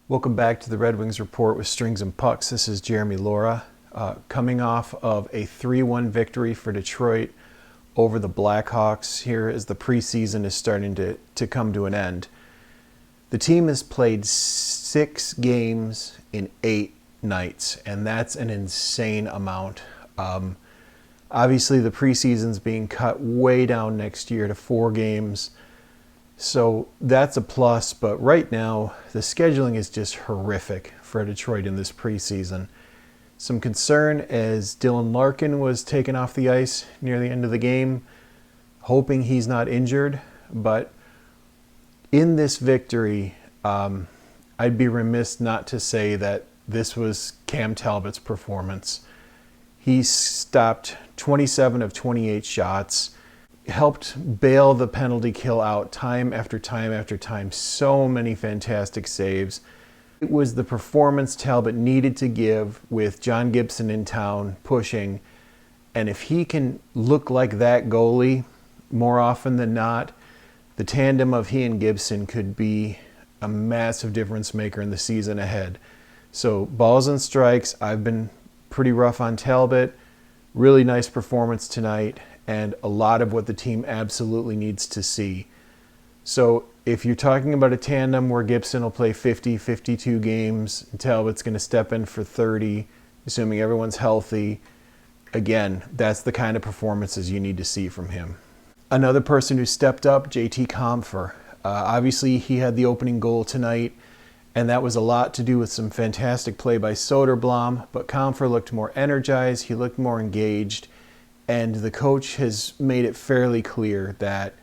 Welcome back to the Red Wings Report with Strings and Pucks. This is Jeremy Laura, coming off of a 3-1 victory for Detroit over the Blackhawks here as the preseason is starting to come to an end. The team has played 6 games in 8 nights, and that's an insane amount. Obviously, the preseason's being cut way down next year to 4 games. So that's a plus, but right now the scheduling is just horrific for Detroit in this preseason. Some concern as Dylan Larkin was taken off the ice near the end of the game, hoping he's not injured. But in this victory, I'd be remiss not to say that this was Cam Talbot's performance. He stopped 27 of 28 shots, helped bail the penalty kill out time after time after time. So many fantastic saves. It was the performance Talbot needed to give with John Gibson in town pushing. And if he can look like that goalie more often than not, the tandem of he and Gibson could be a massive difference maker in the season ahead. So balls and strikes, I've been pretty rough on Talbot. Really nice performance tonight, and a lot of what the team absolutely needs to see. So if you're talking about a tandem where Gibson will play 50, 52 games, and Talbot's going to step in for 30, assuming everyone's healthy, again, that's the kind of performances you need to see from him. Another person who stepped up, JT Compher. Obviously, he had the opening goal tonight, and that was a lot to do with some fantastic play by Soderblom, but Compher looked more energized, he looked more engaged, and the coach has made it fairly clear that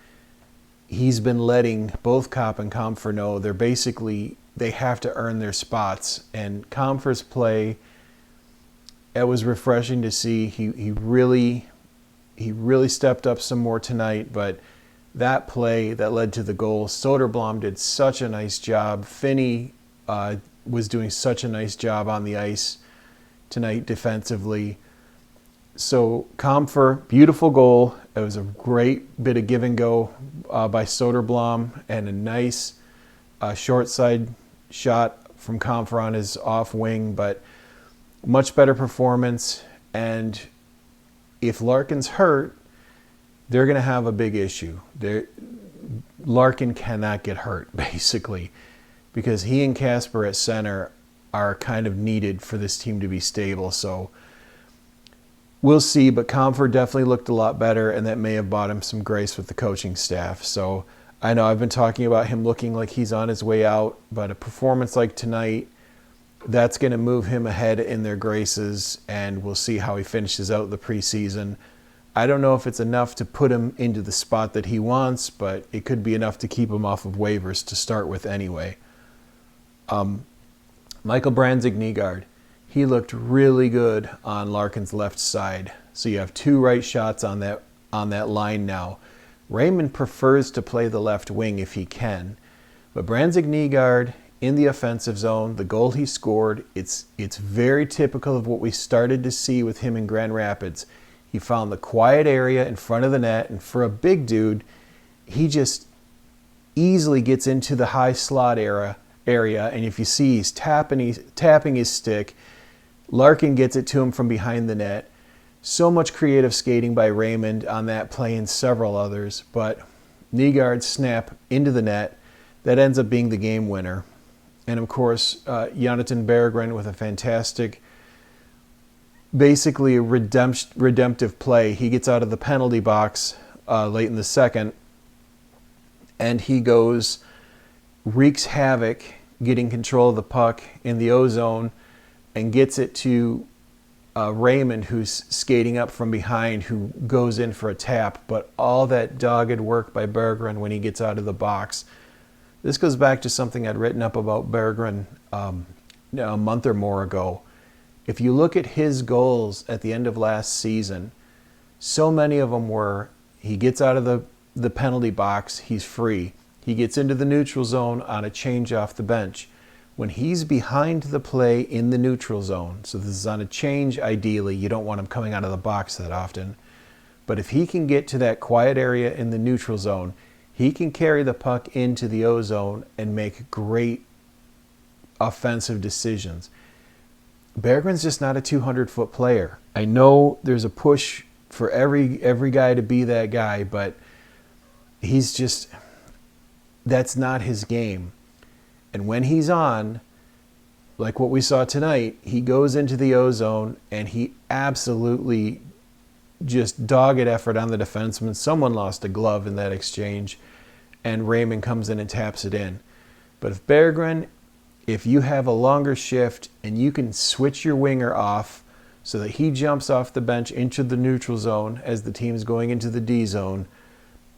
he's been letting both Kopp and Compher know they have to earn their spots. And Compher's play, it was refreshing to see. He really stepped up some more tonight, but that play that led to the goal, Soderblom did such a nice job. Finney was doing such a nice job on the ice tonight defensively. So Compher, beautiful goal. It was a great bit of give and go by Soderblom, and a nice short side shot from Compher on his off wing, but much better performance. And if Larkin's hurt, they're going to have a big issue. Larkin cannot get hurt, basically, because he and Kasper at center are kind of needed for this team to be stable. So we'll see, but Compher definitely looked a lot better, and that may have bought him some grace with the coaching staff. So I know I've been talking about him looking like he's on his way out, but a performance like tonight, that's going to move him ahead in their graces, and we'll see how he finishes out the preseason. I don't know if it's enough to put him into the spot that he wants, but it could be enough to keep him off of waivers to start with anyway. Michael Brandsegg-Nygard, he looked really good on Larkin's left side. So you have 2 right shots on that line now. Raymond prefers to play the left wing if he can, but Brandsegg-Nygard in the offensive zone, the goal he scored, it's very typical of what we started to see with him in Grand Rapids. He found the quiet area in front of the net, and for a big dude, he just easily gets into the high slot area. And if you see, he's tapping his stick. Larkin gets it to him from behind the net. So much creative skating by Raymond on that play and several others, but Nygard's snap into the net, that ends up being the game winner. And of course, Jonathan Berggren with a fantastic, basically a redemptive play. He gets out of the penalty box late in the second, and he wreaks havoc, getting control of the puck in the O-zone, and gets it to Raymond, who's skating up from behind, who goes in for a tap. But all that dogged work by Berggren when he gets out of the box. This goes back to something I'd written up about Berggren a month or more ago. If you look at his goals at the end of last season, so many of them were he gets out of the penalty box, he's free. He gets into the neutral zone on a change off the bench. When he's behind the play in the neutral zone, so this is on a change ideally, you don't want him coming out of the box that often, but if he can get to that quiet area in the neutral zone, he can carry the puck into the O-zone and make great offensive decisions. Berggren's just not a 200-foot player. I know there's a push for every guy to be that guy, but that's not his game. And when he's on, like what we saw tonight, he goes into the O-zone and he absolutely just dogged effort on the defenseman. Someone lost a glove in that exchange, and Raymond comes in and taps it in. But if Berggren, if you have a longer shift and you can switch your winger off so that he jumps off the bench into the neutral zone as the team's going into the D zone,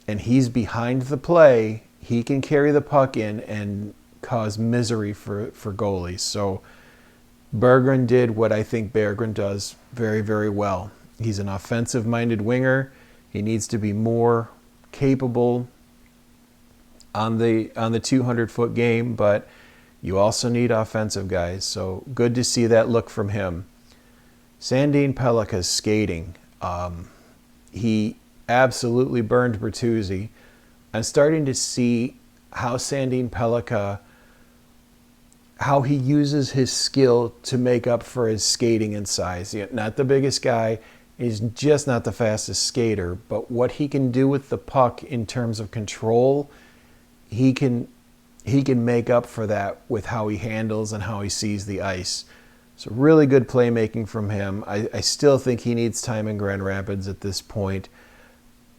and he's behind the play, he can carry the puck in and cause misery for goalies. So Berggren did what I think Berggren does very, very well. He's an offensive-minded winger. He needs to be more capable on the 200-foot game, but you also need offensive guys. So good to see that look from him. Sandin-Pellikka's skating. He absolutely burned Bertuzzi. I'm starting to see how Sandin-Pellikka, how he uses his skill to make up for his skating and size. Not the biggest guy. He's just not the fastest skater, but what he can do with the puck in terms of control, he can make up for that with how he handles and how he sees the ice. So really good playmaking from him. I still think he needs time in Grand Rapids at this point.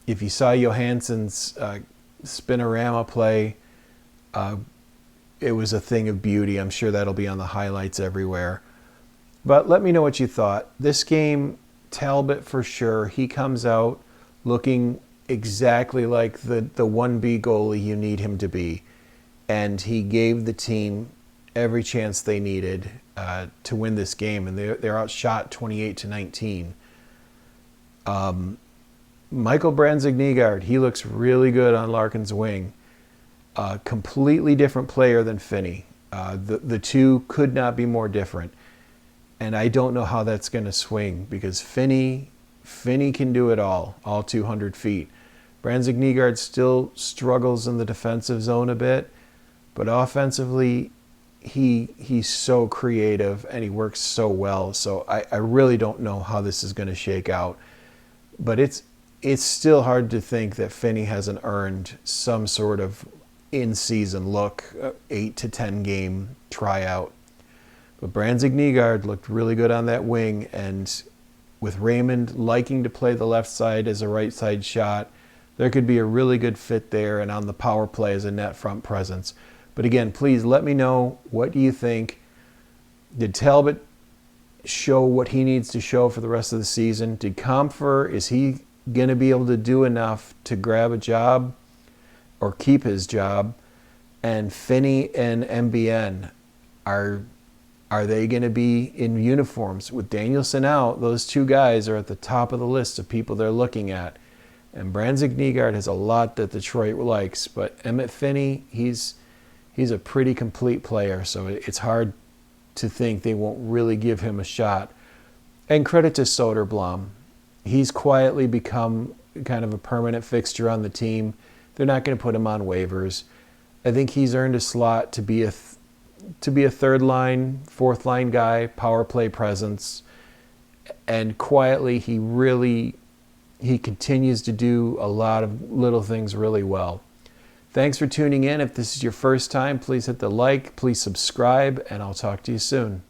If you saw Johansson's spinorama play, it was a thing of beauty. I'm sure that'll be on the highlights everywhere. But let me know what you thought. This game, Talbot for sure. He comes out looking exactly like the 1B goalie you need him to be. And he gave the team every chance they needed to win this game. And they're outshot 28-19. Michael Brandsegg-Nygard, he looks really good on Larkin's wing. Completely different player than Finney. The two could not be more different. And I don't know how that's going to swing because Finney can do it all 200 feet. Brandsegg-Nygard still struggles in the defensive zone a bit, but offensively, he's so creative and he works so well. So I really don't know how this is going to shake out. But it's still hard to think that Finney hasn't earned some sort of in-season look, 8 to 10 game tryout. But Brandsegg-Nygard looked really good on that wing, and with Raymond liking to play the left side as a right side shot, there could be a really good fit there, and on the power play as a net front presence. But again, please let me know, what do you think? Did Talbot show what he needs to show for the rest of the season? Did Comfer, is he going to be able to do enough to grab a job or keep his job? And Finney and MBN, are they going to be in uniforms? With Danielson out, those two guys are at the top of the list of people they're looking at. And Brandsegg-Nygard has a lot that Detroit likes, but Emmett Finney, he's a pretty complete player, so it's hard to think they won't really give him a shot. And credit to Soderblom. He's quietly become kind of a permanent fixture on the team. They're not going to put him on waivers. I think he's earned a slot to be a third line, fourth line guy, power play presence. And quietly, he continues to do a lot of little things really well. Thanks for tuning in. If this is your first time, please hit the like, please subscribe, and I'll talk to you soon.